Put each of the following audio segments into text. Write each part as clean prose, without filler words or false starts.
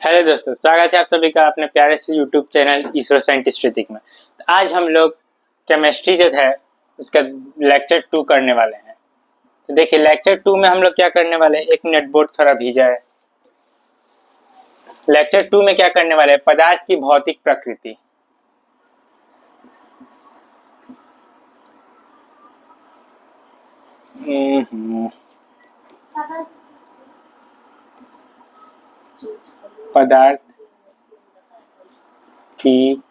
Hello दोस्तों, स्वागत है आप सभी का अपने प्यारे से यूट्यूब चैनल ईश्वर साइंटिस्ट ऋतिक में। तो आज हम लोग केमिस्ट्री जो है उसका लेक्चर 2 करने वाले हैं। तो देखिए लेक्चर 2 में हम लोग क्या करने वाले हैं, 1 मिनट बोर्ड थोड़ा भीजा है। लेक्चर 2 में क्या करने वाले हैं, पदार्थ की भौतिक प्रकृति। पदार्थ की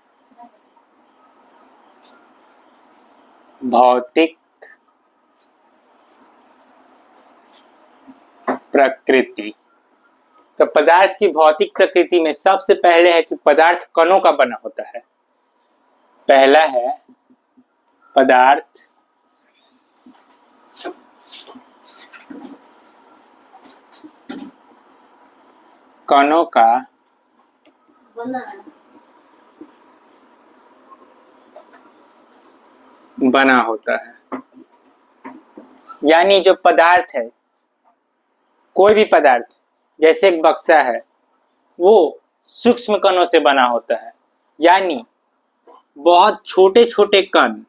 भौतिक प्रकृति। तो पदार्थ की भौतिक प्रकृति में सबसे पहले है कि पदार्थ कणों का बना होता है। पहला है पदार्थ कणों का बना होता है। यानी जो पदार्थ है, कोई भी पदार्थ जैसे एक बक्सा है, वो सूक्ष्म कणों से बना होता है। यानी बहुत छोटे छोटे कण,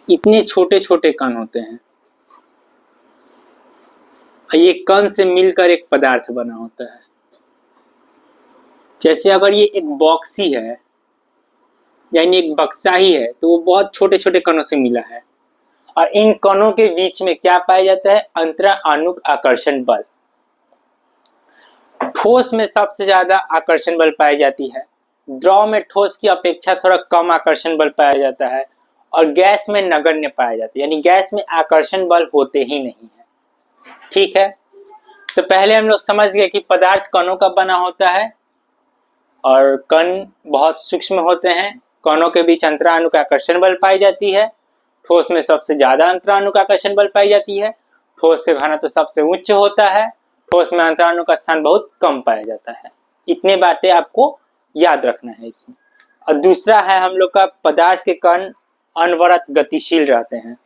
इतने छोटे छोटे कण होते हैं, ये कण से मिलकर एक पदार्थ बना होता है। जैसे अगर ये एक बॉक्स ही है, यानी एक बक्सा ही है, तो वो बहुत छोटे छोटे कणों से मिला है। और इन कणों के बीच में क्या पाया जाता है, अंतराणुक आकर्षण बल। ठोस में सबसे ज्यादा आकर्षण बल पाई जाती है, द्रव में ठोस की अपेक्षा थोड़ा कम आकर्षण बल पाया जाता है, और गैस में नगण्य पाया जाता है। यानी गैस में आकर्षण बल होते ही नहीं है। ठीक है, तो पहले हम लोग समझ गए कि पदार्थ कणों का बना होता है और कण बहुत सूक्ष्म होते हैं। कणों के बीच अंतराणुक आकर्षण बल पाई जाती है। ठोस में सबसे ज्यादा अंतराणुक आकर्षण बल पाई जाती है। ठोस का घनत्व सबसे उच्च होता है। ठोस में अंतराणुक का स्थान बहुत कम पाया जाता है। इतने बातें आपको याद रखना है इसमें। और दूसरा है हम लोग का, पदार्थ के कण अनवरत गतिशील रहते हैं।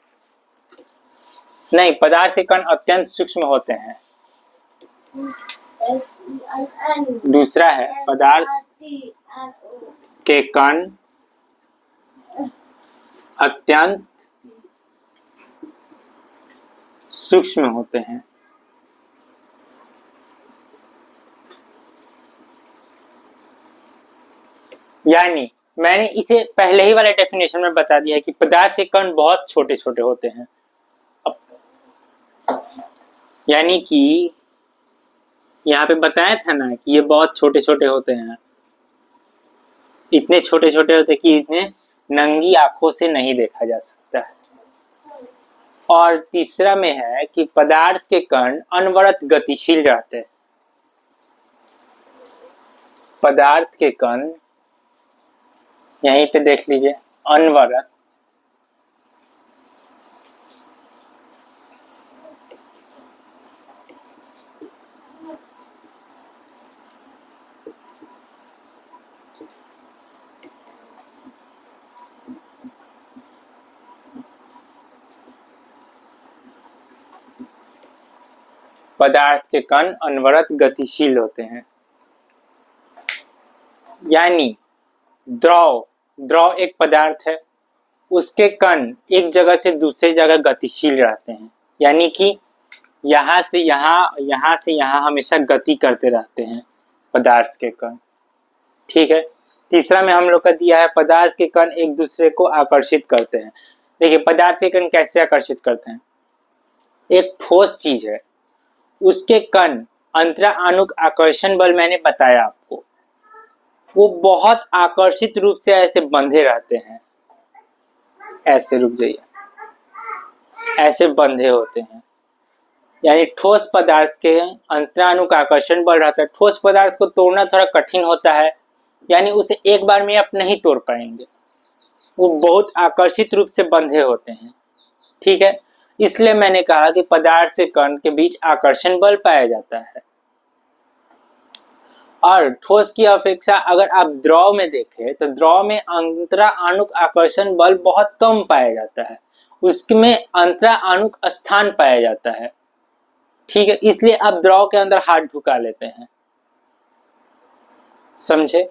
नहीं, पदार्थ के कण अत्यंत सूक्ष्म होते हैं। दूसरा है पदार्थ के कण अत्यंत सूक्ष्म होते हैं। यानी मैंने इसे पहले ही वाले डेफिनेशन में बता दिया है कि पदार्थ के कण बहुत छोटे छोटे होते हैं। यानी कि यहाँ पे बताया था ना कि ये बहुत छोटे छोटे होते हैं। इतने छोटे छोटे होते हैं कि इन्हें नंगी आंखों से नहीं देखा जा सकता है। और तीसरा में है कि पदार्थ के कण अनवरत गतिशील रहते हैं। पदार्थ के कण यहीं पे देख लीजिए, अनवरत पदार्थ के कण अनवरत गतिशील होते हैं। यानी द्रव एक पदार्थ है, उसके कण एक जगह से दूसरी जगह गतिशील रहते हैं। यानी कि यहाँ से यहाँ हमेशा गति करते रहते हैं पदार्थ के कण। ठीक है, तीसरा में हम लोग का दिया है पदार्थ के कण एक दूसरे को आकर्षित करते हैं। देखिए पदार्थ के कण कैसे आकर्षित करते हैं। एक ठोस चीज है, उसके कण अंतराणुक आकर्षण बल मैंने बताया आपको, वो बहुत आकर्षित रूप से ऐसे बंधे रहते हैं। ऐसे रुक जाइए, ऐसे बंधे होते हैं। यानी ठोस पदार्थ के अंतराणुक आकर्षण बल रहता है। ठोस पदार्थ को तोड़ना थोड़ा कठिन होता है, यानी उसे एक बार में आप नहीं तोड़ पाएंगे। वो बहुत आकर्षित रूप से बंधे होते हैं। ठीक है, इसलिए मैंने कहा कि पदार्थ से कण के बीच आकर्षण बल पाया जाता है। और ठोस की अपेक्षा अगर आप द्रव में देखें तो द्रव में अंतराणुक आकर्षण बल बहुत कम पाया जाता है, उसमें अंतराणुक स्थान पाया जाता है। ठीक है, इसलिए आप द्रव के अंदर हाथ ढुका लेते हैं। समझे?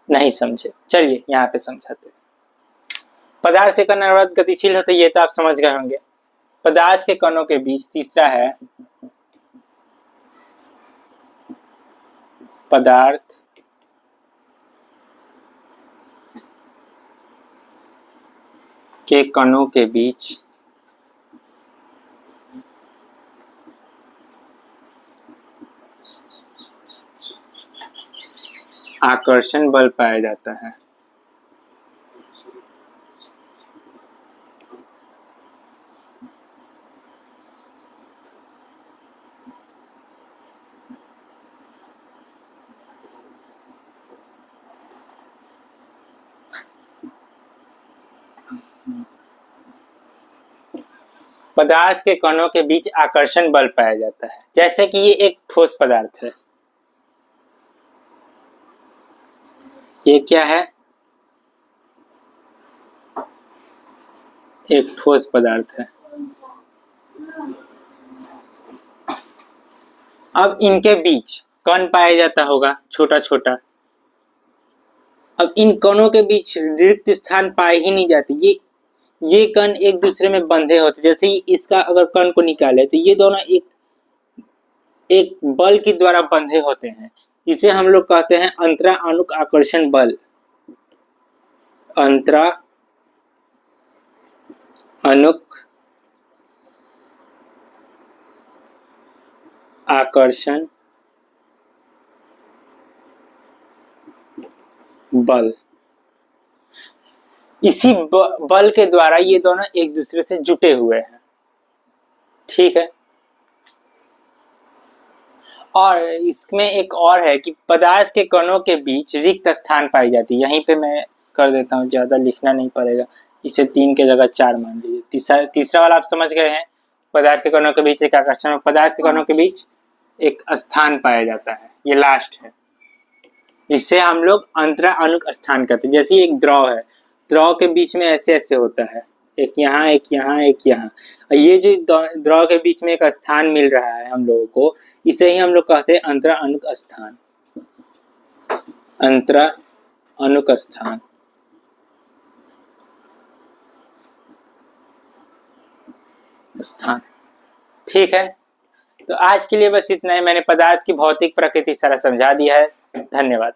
नहीं समझे? चलिए यहाँ पे समझाते हैं। पदार्थ के कण अनवरत गतिशील होते, ये तो आप समझ गए होंगे। पदार्थ के कणों के बीच तीसरा है पदार्थ के कणों के बीच आकर्षण बल पाया जाता है। पदार्थ के कणों के बीच आकर्षण बल पाया जाता है। जैसे कि ये एक ठोस पदार्थ है। ये क्या है? एक ठोस पदार्थ है। अब इनके बीच कण पाया जाता होगा छोटा छोटा। अब इन कणों के बीच रिक्त स्थान पाए ही नहीं जाते। ये कण एक दूसरे में बंधे होते। जैसे ही इसका अगर कण को निकाले तो ये दोनों एक बल के द्वारा बंधे होते हैं, जिसे हम लोग कहते हैं अंतरा अणुक आकर्षण बल। अंतरा अणुक आकर्षण बल। इसी बल के द्वारा ये दोनों एक दूसरे से जुटे हुए हैं। ठीक है। और इसमें एक और है कि पदार्थ के कणों के बीच रिक्त स्थान पाई जाती है। यहीं पे मैं कर देता हूँ, ज्यादा लिखना नहीं पड़ेगा। इसे 3 के जगह 4 मान लीजिए। तीसरा वाला आप समझ गए हैं। पदार्थ के कणों के बीच एक आकर्षण, पदार्थ के कणों के बीच एक स्थान पाया जाता है। ये लास्ट है। इसे हम लोग अंतरा अणुक स्थान कहते हैं। जैसे एक द्रव है, द्रव के बीच में ऐसे ऐसे होता है, एक यहाँ एक यहाँ एक यहाँ। ये जो द्रव के बीच में एक स्थान मिल रहा है हम लोगों को, इसे ही हम लोग कहते हैं अंतरा अणुक स्थान। अंतरा अणुक स्थान। ठीक है। तो आज के लिए बस इतना ही। मैंने पदार्थ की भौतिक प्रकृति सारा समझा दिया है। धन्यवाद।